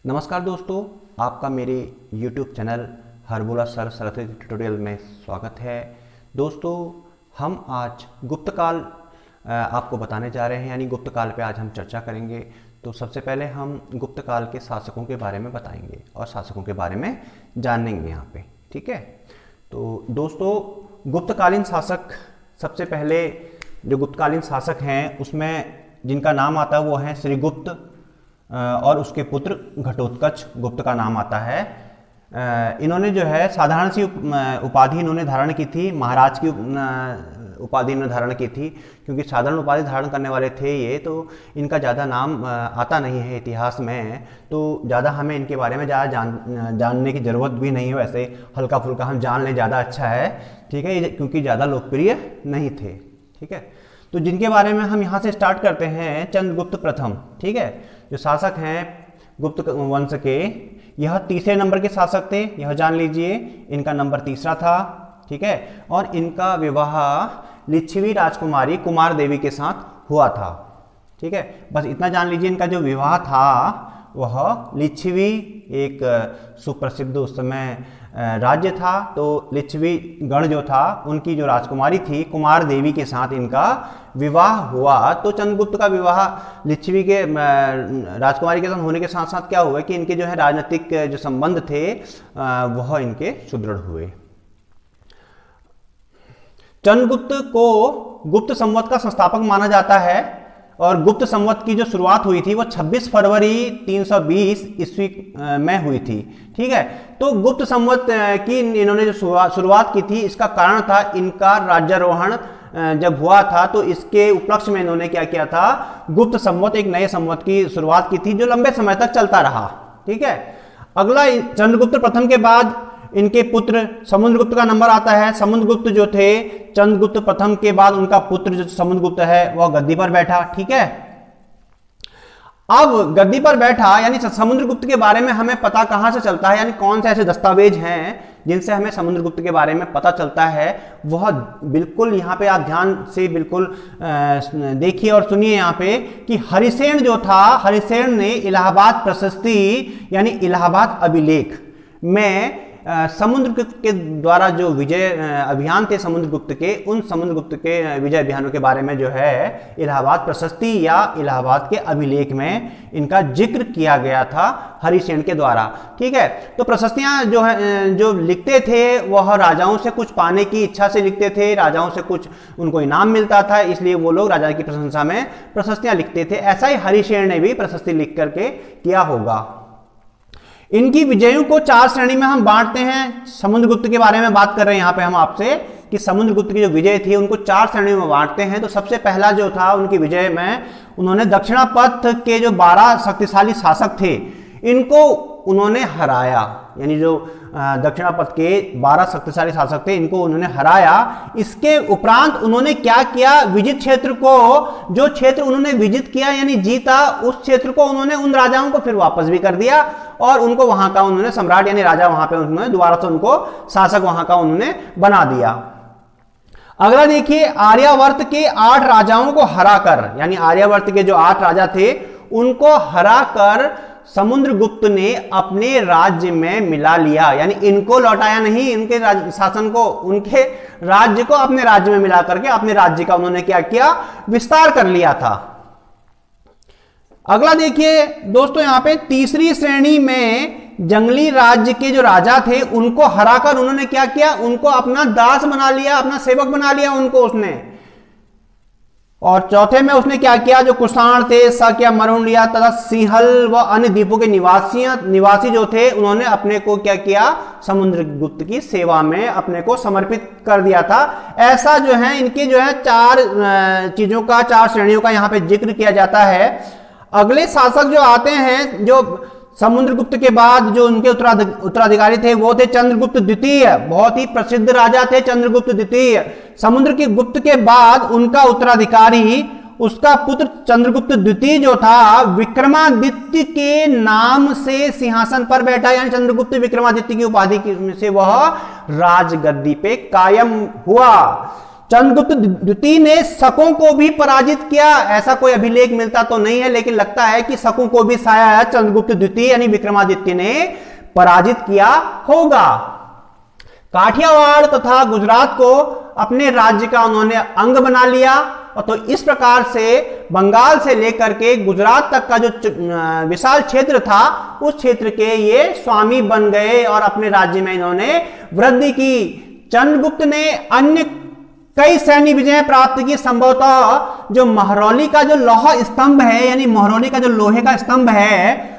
नमस्कार दोस्तों, आपका मेरे YouTube channel Harbola sir Saraswati tutorial में स्वागत है। दोस्तों, हम आज गुप्त काल आपको बताने जा रहे हैं, यानी गुप्त काल पे आज हम चर्चा करेंगे। तो सबसे पहले हम गुप्त काल के शासकों के बारे में बताएंगे और शासकों के बारे में जानेंगे यहाँ पे, ठीक है। तो दोस्तों, गुप्तकालीन शासक, सबसे पहले जो गुप्तकालीन शासक हैं उसमें जिनका नाम आता है वो हैं श्रीगुप्त और उसके पुत्र घटोत्कच गुप्त का नाम आता है। इन्होंने जो है साधारण सी उपाधि इन्होंने धारण की थी, महाराज की उपाधि इन्होंने धारण की थी, क्योंकि साधारण उपाधि धारण करने वाले थे ये, तो इनका ज़्यादा नाम आता नहीं है इतिहास में, तो ज़्यादा हमें इनके बारे में ज़्यादा जानने की ज़रूरत भी नहीं है। वैसे हल्का फुल्का हम जान लें ज़्यादा अच्छा है, ठीक है, क्योंकि ज़्यादा लोकप्रिय नहीं थे, ठीक है। तो जिनके बारे में हम यहाँ से स्टार्ट करते हैं, चंद्रगुप्त प्रथम, ठीक है, जो शासक हैं गुप्त वंश के, यह तीसरे नंबर के शासक थे, यह जान लीजिए। इनका नंबर तीसरा था, ठीक है, और इनका विवाह लिच्छवी राजकुमारी कुमार देवी के साथ हुआ था, ठीक है। बस इतना जान लीजिए, इनका जो विवाह था वह लिच्छवी, एक सुप्रसिद्ध उस समय राज्य था, तो लिच्छवी गण जो था उनकी जो राजकुमारी थी कुमार देवी के साथ इनका विवाह हुआ। तो चंद्रगुप्त का विवाह लिच्छवी के राजकुमारी के साथ होने के साथ साथ क्या हुआ कि इनके जो है राजनीतिक जो संबंध थे वह इनके सुदृढ़ हुए। चंद्रगुप्त को गुप्त संवत का संस्थापक माना जाता है और गुप्त संवत की जो शुरुआत हुई थी वो 26 फरवरी 320 ईस्वी में हुई थी, ठीक है। तो गुप्त संवत की इन्होंने जो शुरुआत की थी, इसका कारण था इनका राज्यारोहण जब हुआ था, तो इसके उपलक्ष्य में इन्होंने क्या किया था, गुप्त संवत, एक नए संवत की शुरुआत की थी जो लंबे समय तक चलता रहा, ठीक है। अगला चंद्रगुप्त प्रथम के बाद इनके पुत्र समुद्रगुप्त का नंबर आता है। समुद्रगुप्त जो थे, चंद्रगुप्त प्रथम के बाद उनका पुत्र जो समुद्रगुप्त है वह गद्दी पर बैठा, ठीक है। अब गद्दी पर बैठा, यानी समुद्रगुप्त के बारे में हमें पता कहां से चलता है, यानी कौन से ऐसे दस्तावेज हैं जिनसे हमें समुद्रगुप्त के बारे में पता चलता है, वह बिल्कुल यहाँ पे आप ध्यान से बिल्कुल देखिए और सुनिए यहाँ पे कि हरिसेन जो था, हरिसेन ने इलाहाबाद प्रशस्ति यानी इलाहाबाद अभिलेख में समुद्रगुप्त के द्वारा जो विजय अभियान थे समुद्रगुप्त के, उन समुद्रगुप्त के विजय अभियानों के बारे में जो है इलाहाबाद प्रशस्ति या इलाहाबाद के अभिलेख में इनका जिक्र किया गया था हरिसेन के द्वारा, ठीक है। तो प्रशस्तियां जो है जो लिखते थे वह राजाओं से कुछ पाने की इच्छा से लिखते थे, राजाओं से कुछ उनको इनाम मिलता था, इसलिए वो लोग राजा की प्रशंसा में प्रशस्तियां लिखते थे। ऐसा ही हरिसेन ने भी प्रशस्ति लिख करके किया होगा। इनकी विजयों को 4 श्रेणी में हम बांटते हैं। समुद्रगुप्त के बारे में बात कर रहे हैं यहाँ पे हम आपसे कि समुद्रगुप्त की जो विजय थी उनको 4 श्रेणियों में बांटते हैं। तो सबसे पहला जो था उनकी विजय में, उन्होंने दक्षिणापथ के जो 12 शक्तिशाली शासक थे इनको उन्होंने हराया, यानी जो दक्षिणापथ के 12 शक्तिशाली शासक थे इनको उन्होंने हराया। इसके उपरांत उन्होंने क्या किया, विजित क्षेत्र को, जो क्षेत्र उन्होंने विजित किया यानी जीता, उस क्षेत्र को उन्होंने उन राजाओं को फिर वापस भी कर दिया और उनको वहां का उन्होंने सम्राट यानी राजा वहां पे उन्होंने दोबारा से उनको शासक वहां का उन्होंने बना दिया। अगला देखिए, आर्यावर्त के 8 राजाओं को हराकर, यानी आर्यावर्त के जो 8 राजा थे उनको हराकर समुद्रगुप्त ने अपने राज्य में मिला लिया, यानी इनको लौटाया नहीं, इनके शासन को, उनके राज्य को अपने राज्य में मिला करके अपने राज्य का उन्होंने क्या किया, विस्तार कर लिया था। अगला देखिए दोस्तों, यहां पे तीसरी श्रेणी में जंगली राज्य के जो राजा थे उनको हराकर उन्होंने क्या किया, उनको अपना दास बना लिया, अपना सेवक बना लिया उनको उसने। और चौथे में उसने क्या किया, जो कुषाण थे, सक्या, मरुंडिया तथा सिंहल व अन्य द्वीपों के निवासी जो थे उन्होंने अपने को क्या किया, समुद्रगुप्त की सेवा में अपने को समर्पित कर दिया था। ऐसा जो है इनके जो है 4 चीजों का, 4 श्रेणियों का यहाँ पे जिक्र किया जाता है। अगले शासक जो आते हैं, जो समुद्रगुप्त के बाद जो उनके उत्तराधिकारी थे वो थे चंद्रगुप्त द्वितीय, बहुत ही प्रसिद्ध राजा थे चंद्रगुप्त द्वितीय। समुद्र के गुप्त के बाद उनका उत्तराधिकारी, उसका पुत्र चंद्रगुप्त द्वितीय जो था, विक्रमादित्य के नाम से सिंहासन पर बैठा, यानी चंद्रगुप्त विक्रमादित्य की उपाधि से वह राजगद्दी पे कायम हुआ। चंद्रगुप्त द्वितीय ने शकों को भी पराजित किया, ऐसा कोई अभिलेख मिलता तो नहीं है, लेकिन लगता है कि शकों को भी शायद चंद्रगुप्त द्वितीय यानी विक्रमादित्य ने पराजित किया होगा। काठियावाड़ तथा गुजरात को अपने राज्य का उन्होंने अंग बना लिया, और तो इस प्रकार से बंगाल से लेकर के गुजरात तक का जो विशाल क्षेत्र था उस क्षेत्र के ये स्वामी बन गए और अपने राज्य में इन्होंने वृद्धि की। चंद्रगुप्त ने अन्य कई सैन्य विजय प्राप्त की, संभवतः जो महरौली का जो लौह स्तंभ है यानी महरौली का जो लोहे का स्तंभ है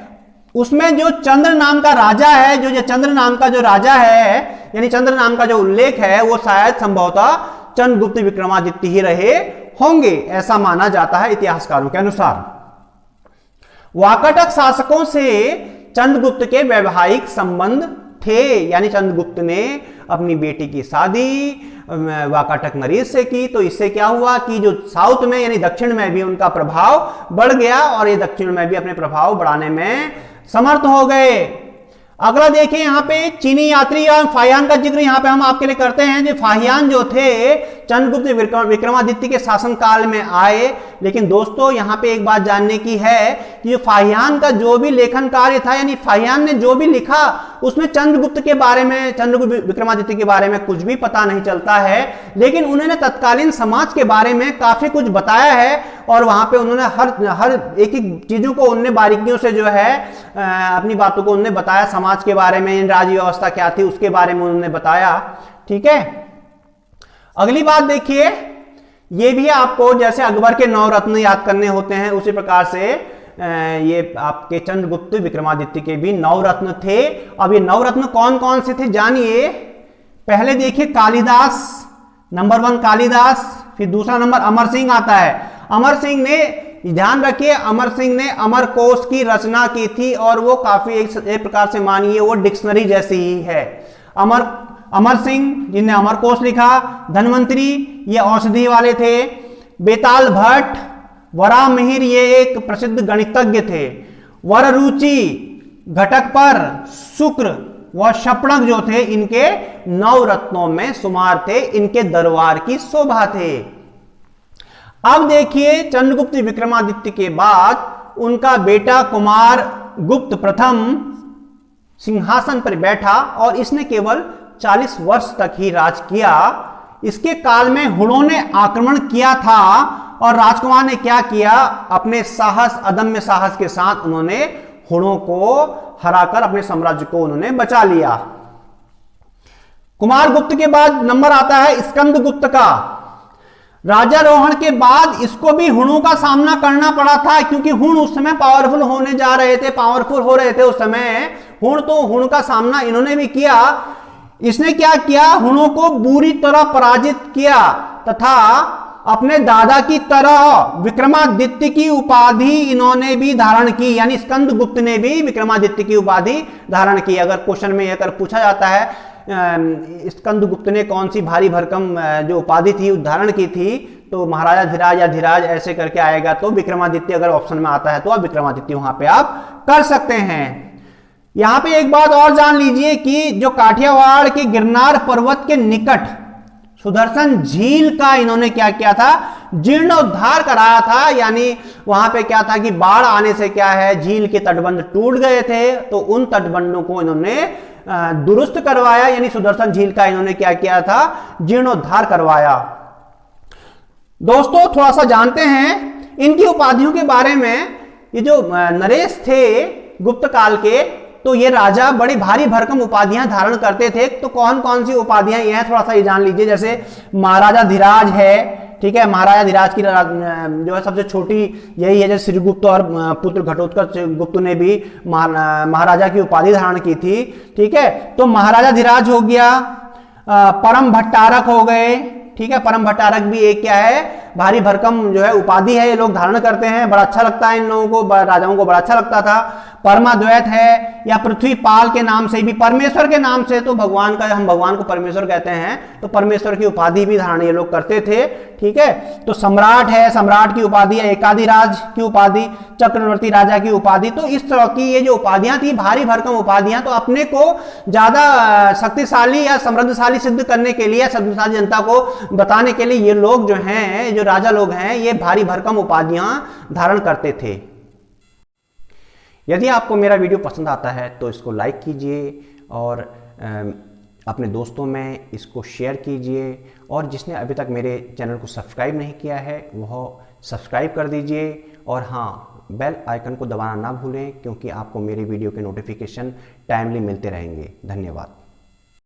उसमें जो चंद्र नाम का राजा है, जो चंद्र नाम का जो राजा है यानी चंद्र नाम का जो उल्लेख है वो शायद संभवतः चंद्रगुप्त विक्रमादित्य ही रहे होंगे, ऐसा माना जाता है इतिहासकारों के अनुसार। वाकाटक शासकों से चंद्रगुप्त के वैवाहिक संबंध थे, यानी चंद्रगुप्त ने अपनी बेटी की शादी वाकाटक नरेश से की, तो इससे क्या हुआ कि जो साउथ में यानी दक्षिण में भी उनका प्रभाव बढ़ गया और ये दक्षिण में भी अपने प्रभाव बढ़ाने में समर्थ हो गए। अगला देखिए यहाँ पे चीनी यात्री और फाहियान का जिक्र यहाँ पे हम आपके लिए करते हैं। जो फाहियान जो थे चंद्रगुप्त विक्रमादित्य के शासन काल में आए, लेकिन दोस्तों यहाँ पे एक बात जानने की है कि जो फाहियान का जो भी लेखन कार्य था यानी फाहियान ने जो भी लिखा उसमें चंद्रगुप्त के बारे में, चंद्रगुप्त विक्रमादित्य के बारे में कुछ भी पता नहीं चलता है, लेकिन उन्होंने तत्कालीन समाज के बारे में काफी कुछ बताया है और वहां पे उन्होंने हर एक एक चीजों को उन्होंने बारीकियों से जो है अपनी बातों को उन्होंने बताया, समाज के बारे में, राज्य व्यवस्था क्या थी उसके बारे में उन्होंने बताया। ठीक है, अगली बात देखिए, ये भी आपको जैसे अकबर के 9 रत्न याद करने होते हैं उसी प्रकार से ये आपके चंद्रगुप्त विक्रमादित्य के भी 9 रत्न थे। अब ये 9 रत्न कौन कौन से थे जानिए। पहले देखिए कालिदास, नंबर 1 कालिदास, फिर दूसरा नंबर अमर सिंह आता है। अमर सिंह ने, ध्यान रखिए, अमर सिंह ने अमर कोश की रचना की थी और वो काफी एक प्रकार से मानिए वो डिक्शनरी जैसी ही है। अमर सिंह जिनने अमर कोश लिखा। धन्वंतरी ये औषधि वाले थे। बेताल भट्ट, वरामिहिर ये एक प्रसिद्ध गणितज्ञ थे। वररुचि, घटकपर, शुक्र व शपणक जो थे इनके 9 रत्नों में शुमार थे, इनके दरबार की शोभा थे। अब देखिए चंद्रगुप्त विक्रमादित्य के बाद उनका बेटा कुमार गुप्त प्रथम सिंहासन पर बैठा और इसने केवल 40 वर्ष तक ही राज किया। इसके काल में हुणों ने आक्रमण किया था और राजकुमार ने क्या किया, अपने साहस, अदम्य साहस के साथ उन्होंने हुणों को हराकर अपने साम्राज्य को उन्होंने बचा लिया। कुमार गुप्त के बाद नंबर आता है स्कंद गुप्त का। राजारोहण के बाद इसको भी हुणों का सामना करना पड़ा था, क्योंकि हुण उस समय पावरफुल होने जा रहे थे, पावरफुल हो रहे थे उस समय। हुण का सामना इन्होंने भी किया। इसने क्या किया, हुणों को बुरी तरह पराजित किया तथा अपने दादा की तरह विक्रमादित्य की उपाधि इन्होंने भी धारण की, यानी स्कंद गुप्त ने भी विक्रमादित्य की उपाधि धारण की। अगर क्वेश्चन में अगर पूछा जाता है स्कंद गुप्त ने कौन सी भारी भरकम जो उपाधि थी धारण की थी, तो महाराजा धीराज या धीराज ऐसे करके आएगा, तो विक्रमादित्य अगर ऑप्शन में आता है तो आप विक्रमादित्य वहां पे आप कर सकते हैं। यहां पे एक बात और जान लीजिए कि जो काठियावाड़ के गिरनार पर्वत के निकट सुदर्शन झील का इन्होंने क्या किया था, जीर्णोद्धार कराया था। यानी वहां पे क्या था कि बाढ़ आने से क्या है, झील के तटबंध टूट गए थे, तो उन तटबंधों को इन्होंने दुरुस्त करवाया, यानी सुदर्शन झील का इन्होंने क्या किया था, जीर्णोद्धार करवाया। दोस्तों थोड़ा सा जानते हैं इनकी उपाधियों के बारे में। ये जो नरेश थे गुप्त काल के, तो ये राजा बड़ी भारी भरकम उपाधियां धारण करते थे। तो कौन कौन सी उपाधियां ये हैं थोड़ा सा ये जान लीजिए। जैसे महाराजा धीराज है, ठीक है, महाराजा धीराज की जो है सबसे छोटी यही है। जैसे श्रीगुप्त और पुत्र घटोत्कच गुप्त ने भी महाराजा की उपाधि धारण की थी, ठीक है। तो महाराजा धीराज हो गया, परम भट्टारक हो गए, ठीक है, परम भट्टारक भी एक क्या है, भारी भरकम जो है उपाधि है ये लोग धारण करते हैं, बड़ा अच्छा लगता है इन लोगों को, राजाओं को बड़ा अच्छा लगता था। परमाद्वैत है या पृथ्वीपाल के नाम से भी, परमेश्वर के नाम से, तो भगवान का, हम भगवान को परमेश्वर कहते हैं, तो परमेश्वर की उपाधि भी धारण ये लोग करते थे। ठीक है, तो सम्राट है, सम्राट की उपाधि है, एकाधिराज की उपाधि, चक्रवर्ती राजा की उपाधि। तो इस तरह की ये जो उपाधियां थी, भारी भरकम उपाधियां, तो अपने को ज्यादा शक्तिशाली या समृद्धशाली सिद्ध करने के लिए, समृद्धशाली जनता को बताने के लिए ये लोग जो हैं, जो राजा लोग हैं, ये भारी भरकम उपाधियां धारण करते थे। यदि आपको मेरा वीडियो पसंद आता है तो इसको लाइक कीजिए और अपने दोस्तों में इसको शेयर कीजिए, और जिसने अभी तक मेरे चैनल को सब्सक्राइब नहीं किया है वह सब्सक्राइब कर दीजिए, और हाँ, बेल आइकन को दबाना ना भूलें, क्योंकि आपको मेरी वीडियो के नोटिफिकेशन टाइमली मिलते रहेंगे। धन्यवाद।